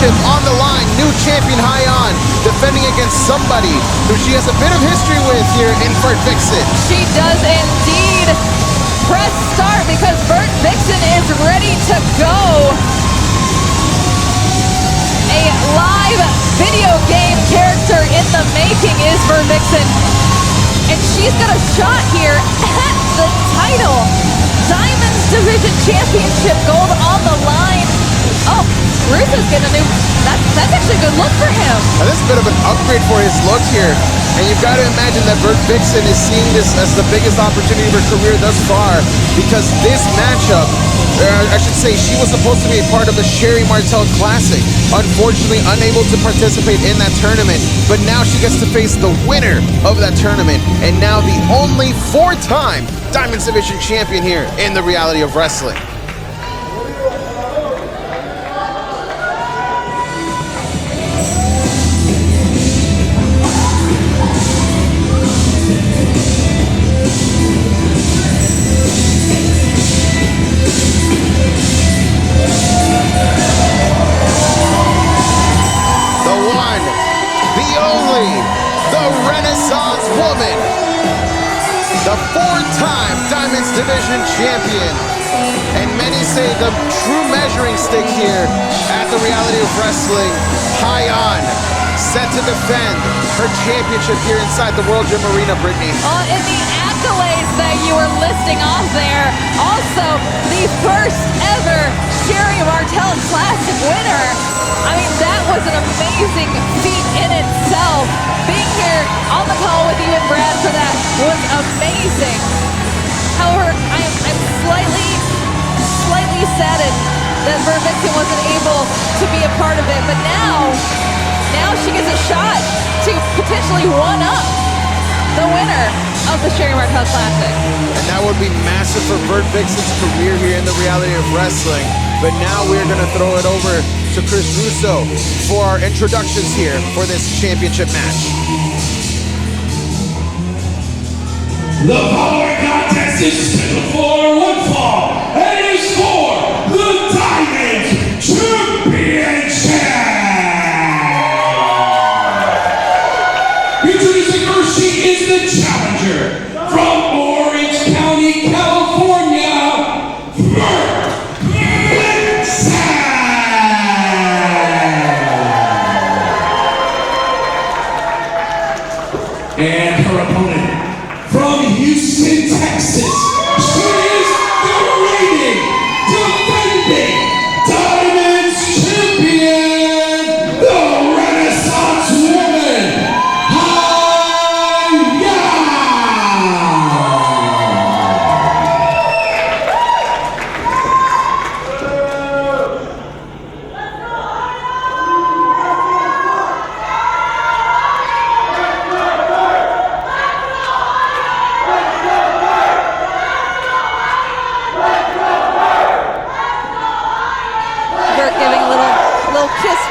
championship on the line. New champion Hyan defending against somebody who she has a bit of history with here in Vert Vixen. She does indeed. Press start because Vert Vixen is ready to go. A live video game character in the making is Vert Vixen. And she's got a shot here at the title. Diamonds Division Championship gold on the line. Oh, Russo's getting a new, that's actually a good look for him. Now this is a bit of an upgrade for his look here. And you've got to imagine that Vert Vixen is seeing this as the biggest opportunity of her career thus far, because this matchup, I should say, she was supposed to be a part of the Sherry Martel Classic. Unfortunately, unable to participate in that tournament, but now she gets to face the winner of that tournament, and now the only four-time Diamonds Division champion here in the reality of wrestling. The four-time Diamonds Division champion, and many say the true measuring stick here at the reality of wrestling. Hyan set to defend her championship here inside the World Gym Arena, Brittany. In the accolades that you were listing off there, also the first ever Sherry Martel Classic winner. I mean, that was an amazing feat in itself. Being here on the call with you and Brad for that was amazing. However, I'm slightly saddened that Vert Vixen wasn't able to be a part of it, but now she gets a shot to potentially one-up the winner of the Sherry Martel Classic. And that would be massive for Vert Vixen's career here in the reality of wrestling. But now we're gonna throw it over to Chris Russo for our introductions here for this championship match. The following contest is scheduled for one fall, and it is for the Diamonds Championship. Introducing her, she is the challenger from Orange County, California, Vert Vixen. And her opponent from Houston, Texas, she is the reigning, defending Diamonds champion, the Renaissance woman,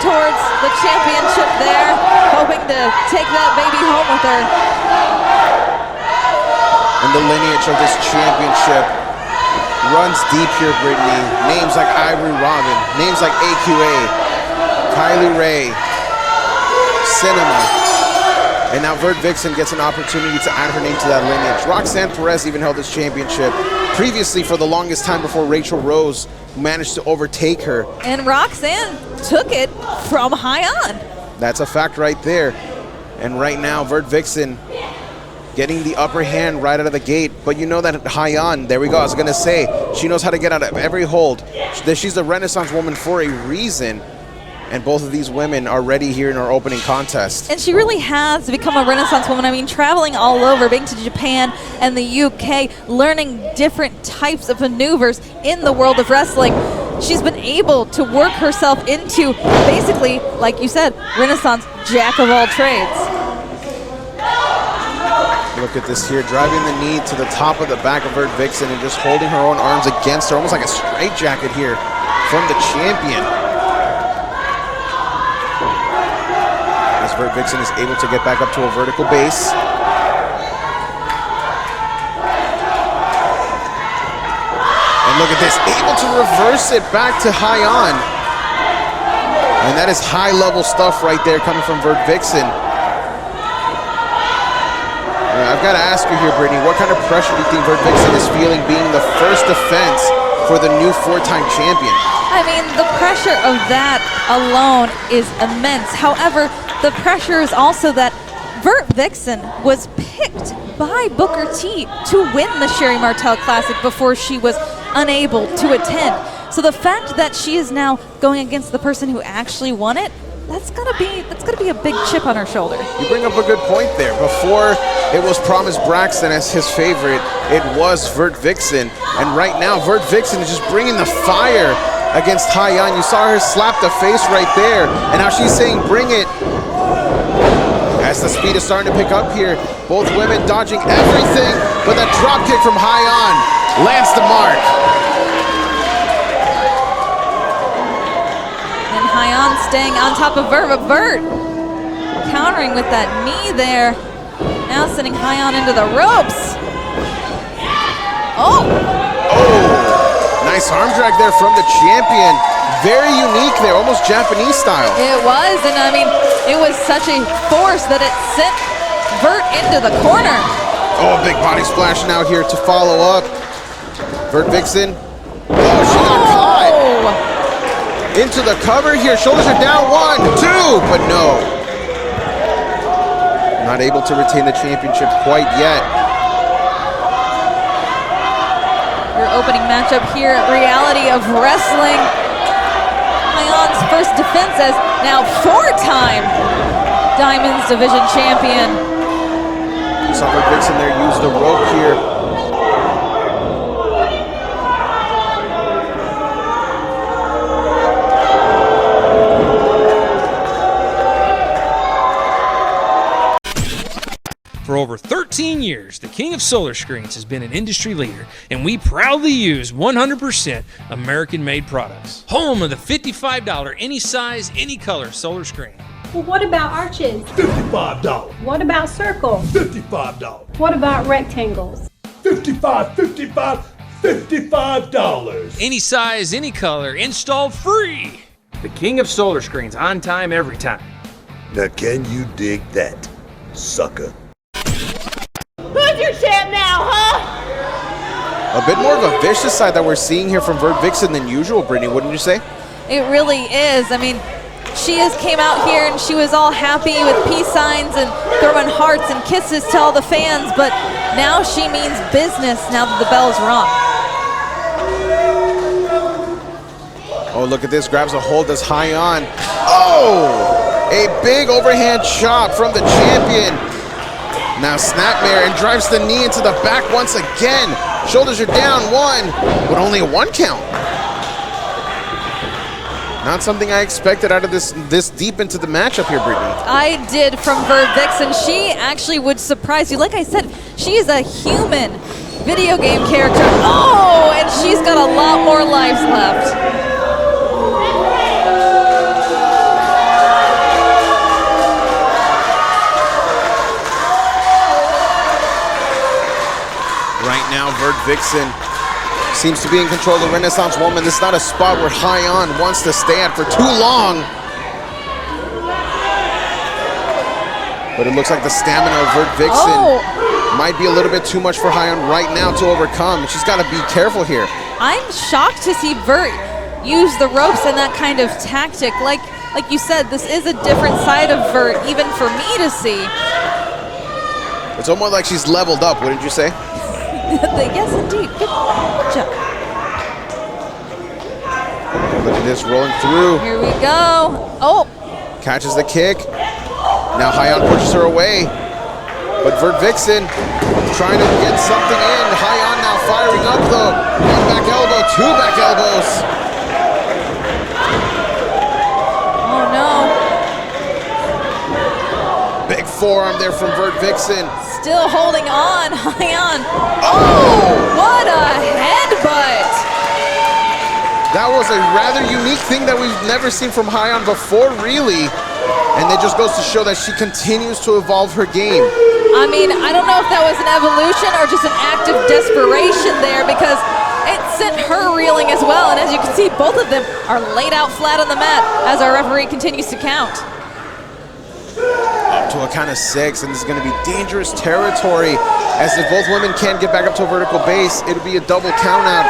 towards the championship there, hoping to take that baby home with her. And the lineage of this championship runs deep here, Brittany. Names like Ivory Robin, names like AQA, Kylie Ray, Cinema. And now Vert Vixen gets an opportunity to add her name to that lineage. Roxanne Perez even held this championship previously for the longest time before Rachel Rose managed to overtake her. And Roxanne took it from Hyan. That's a fact right there. And right now, Vert Vixen getting the upper hand right out of the gate. But you know that Hyan, there we go, I was gonna say, she knows how to get out of every hold. She's a Renaissance woman for a reason. And both of these women are ready here in our opening contest. And she really has become a Renaissance woman. I mean, traveling all over, being to Japan and the UK, learning different types of maneuvers in the world of wrestling. She's been able to work herself into, basically, like you said, Renaissance jack of all trades. Look at this here, driving the knee to the top of the back of Vert Vixen and just holding her own arms against her, almost like a straitjacket here from the champion. As Vert Vixen is able to get back up to a vertical base. And look at this, able to reverse it back to Hyan. And that is high-level stuff right there coming from Vert Vixen. I've got to ask you here, Brittany, what kind of pressure do you think Vert Vixen is feeling being the first defense for the new 4-time champion? I mean, the pressure of that alone is immense. However, the pressure is also that Vert Vixen was picked by Booker T to win the Sherry Martel Classic before she was unable to attend. So the fact that she is now going against the person who actually won it, that's gonna be a big chip on her shoulder. You bring up a good point there. Before it was promised Braxton as his favorite, it was Vert Vixen. And right now, Vert Vixen is just bringing the fire against Hyan. You saw her slap the face right there, and now she's saying, bring it. As the speed is starting to pick up here, both women dodging everything, but that drop kick from Hyan lands the mark. And Hyan staying on top of Vert, but Vert countering with that knee there. Now sending Hyan into the ropes. Oh! Nice arm drag there from the champion. Very unique there, almost Japanese style. It was, and I mean, it was such a force that it sent Vert into the corner. Oh, a big body splash now here to follow up. Vert Vixen. Oh, she got caught. Into the cover here. Shoulders are down. 1, 2, but no. Not able to retain the championship quite yet. Your opening matchup here at Reality of Wrestling. Hyan's first defense as now 4-time Diamonds Division champion. Saw Vert Vixen there use the rope here. For over 13 years, the King of Solar Screens has been an industry leader, and we proudly use 100% American-made products. Home of the $55 any size, any color solar screen. Well, what about arches? $55. What about circles? $55. What about rectangles? $55. Any size, any color, installed free. The King of Solar Screens, on time, every time. Now can you dig that, sucker? Who's your champ now, huh? A bit more of a vicious side that we're seeing here from Vert Vixen than usual, Brittany, wouldn't you say? It really is. I mean, she just came out here and she was all happy with peace signs and throwing hearts and kisses to all the fans, but now she means business now that the bell's rung. Oh, look at this. Grabs a hold, does Hyan. Oh! A big overhand chop from the champion. Now snapmare and drives the knee into the back once again. Shoulders are down, 1, but only a 1 count. Not something I expected out of this deep into the matchup here, Brittany. I did from Vert Vixen. She actually would surprise you. Like I said, she is a human video game character. Oh, and she's got a lot more lives left. Right now, Vert Vixen seems to be in control of the Renaissance Woman. This is not a spot where Hyan wants to stay at for too long. But it looks like the stamina of Vert Vixen might be a little bit too much for Hyan right now to overcome. She's got to be careful here. I'm shocked to see Vert use the ropes in that kind of tactic. Like you said, this is a different side of Vert, even for me to see. It's almost like she's leveled up, wouldn't you say? Yes, indeed. Good job. Look at this, rolling through. Here we go. Oh. Catches the kick. Now Hyan pushes her away. But Vert Vixen trying to get something in. Hyan now firing up though. 1 back elbow, 2 back elbows. Oh no. Big forearm there from Vert Vixen. Still holding on, Hyan. Oh, what a headbutt. That was a rather unique thing that we've never seen from Hyan before, really. And it just goes to show that she continues to evolve her game. I mean, I don't know if that was an evolution or just an act of desperation there, because it sent her reeling as as well. And as you can see, both of them are laid out flat on the mat as our referee continues to count. Up to a count of 6, and this is going to be dangerous territory, as if both women can't get back up to a vertical base, it'll be a double count out,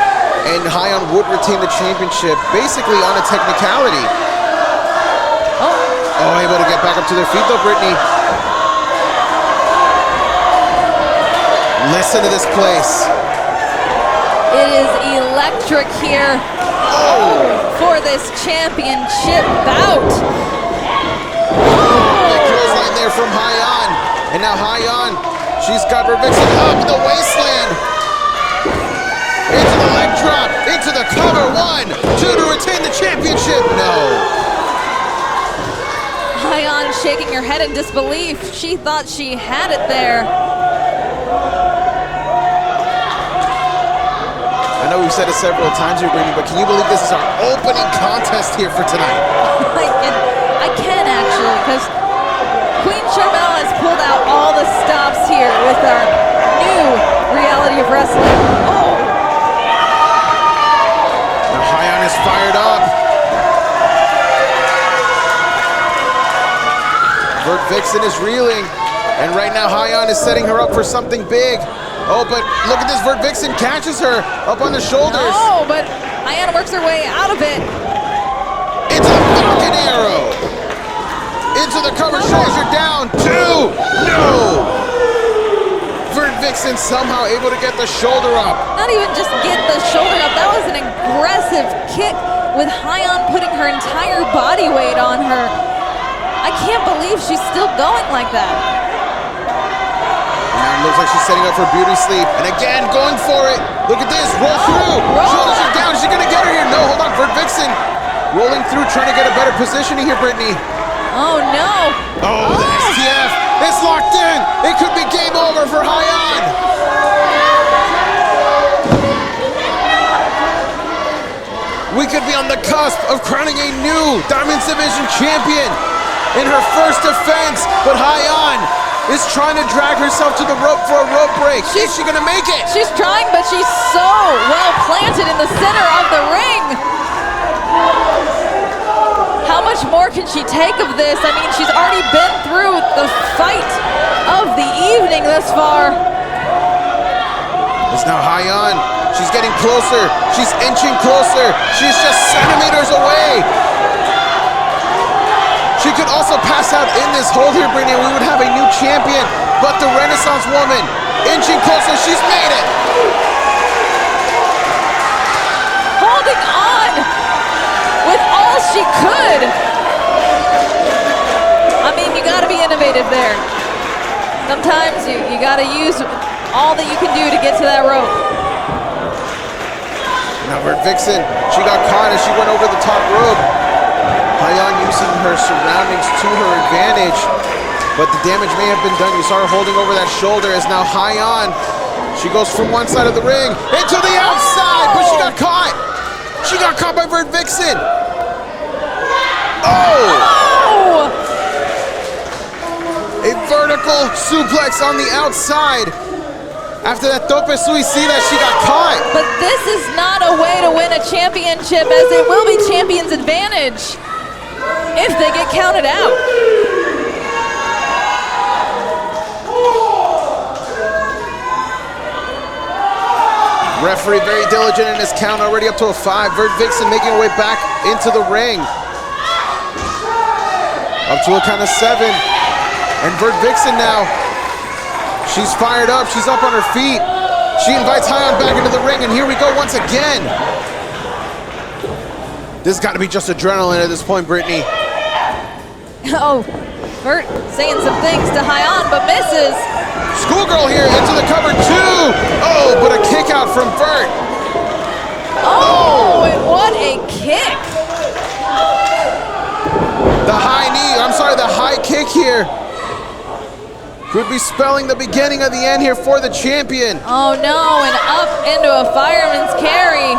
and Hyan would retain the championship, basically on a technicality. Oh, able to get back up to their feet though, Brittany. Listen to this place. It is electric here for this championship bout. Clothesline there from Hyan, and now Hyan, she's got her Vixen up the waistland, into the leg drop, into the cover, 1, 2 to retain the championship. No. Hyan shaking her head in disbelief. She thought she had it there. I know we've said it several times here, Brittany, but can you believe this is our opening contest here for tonight? I can actually, because Queen Charmel has pulled out all the stops here with our new reality of wrestling. Oh! Now Hyan is fired up. Vert Vixen is reeling, and right now Hyan is setting her up for something big. Oh, but look at this, Vert Vixen catches her up on the shoulders. Oh, but Hyan works her way out of it. It's a Falcon Arrow. Into the cover, shoulder down, 2, no! Vert Vixen somehow able to get the shoulder up. Not even just get the shoulder up, that was an aggressive kick with Hyan putting her entire body weight on her. I can't believe she's still going like that. Now it looks like she's setting up for beauty sleep. And again, going for it. Look at this, roll through. Shoulders are down, is she gonna get her here? No, hold on, Vert Vixen rolling through, trying to get a better positioning here, Brittany. Oh no. Oh, the STF, it's locked in. It could be game over for Hyan. We could be on the cusp of crowning a new Diamonds Division champion in her first defense, but Hyan is trying to drag herself to the rope for a rope break. Is she gonna make it? She's trying, but she's so well planted in the center of the ring. How much more can she take of this? I mean, she's already been through the fight of the evening thus far. It's now Hyan. She's getting closer. She's inching closer. She's just centimeters away. She could also pass out in this hold here, Brittany, and we would have a new champion. But the Renaissance woman, inching closer, she's made it. Holding on with all she could. I mean, you gotta be innovative there. Sometimes you gotta use all that you can do to get to that rope. Now Vert Vixen, she got caught as she went over the top rope. Hyan using her surroundings to her advantage, but the damage may have been done. You saw her holding over that shoulder as now Hyan, she goes from one side of the ring into the outside, but she got caught. She got caught by Vert Vixen. Oh! A vertical suplex on the outside. After that tope suicida, she got caught. But this is not a way to win a championship, as it will be champion's advantage if they get counted out. Referee very diligent in his count, already up to a 5. Vert Vixen making her way back into the ring. Up to a count of 7. And Vert Vixen now, she's fired up, she's up on her feet. She invites Hyan back into the ring, and here we go once again. This has got to be just adrenaline at this point, Brittany. Oh, Vert saying some things to Hyan, but misses. Schoolgirl here into the cover 2. Oh, but a kick out from Vert. Oh, what a kick. The high knee, I'm sorry, the high kick here could be spelling the beginning of the end here for the champion. Oh no, and up into a fireman's carry.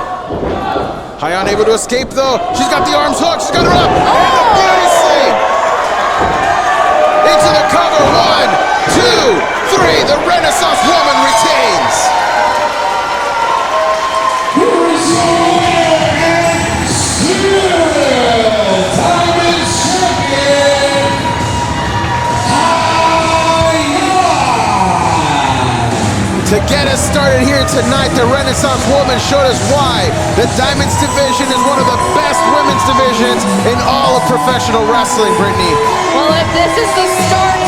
Hyan able to escape though. She's got the arms hooked, she's got her up. Oh! And the beauty sleep. Into the cover, 1, 2, 3. The Renaissance woman retains. Who is your winner? just started here tonight. The Renaissance Woman showed us why the Diamonds division is one of the best women's divisions in all of professional wrestling, Brittany. Well, if this is the start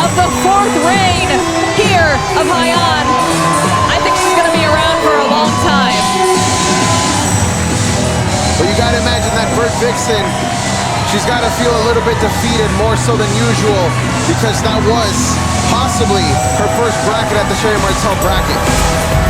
of the fourth reign here of Hyan, I think she's going to be around for a long time. But you got to imagine that Vert Vixen, she's got to feel a little bit defeated, more so than usual, because that was possibly her first bracket at the Sherry Martel bracket.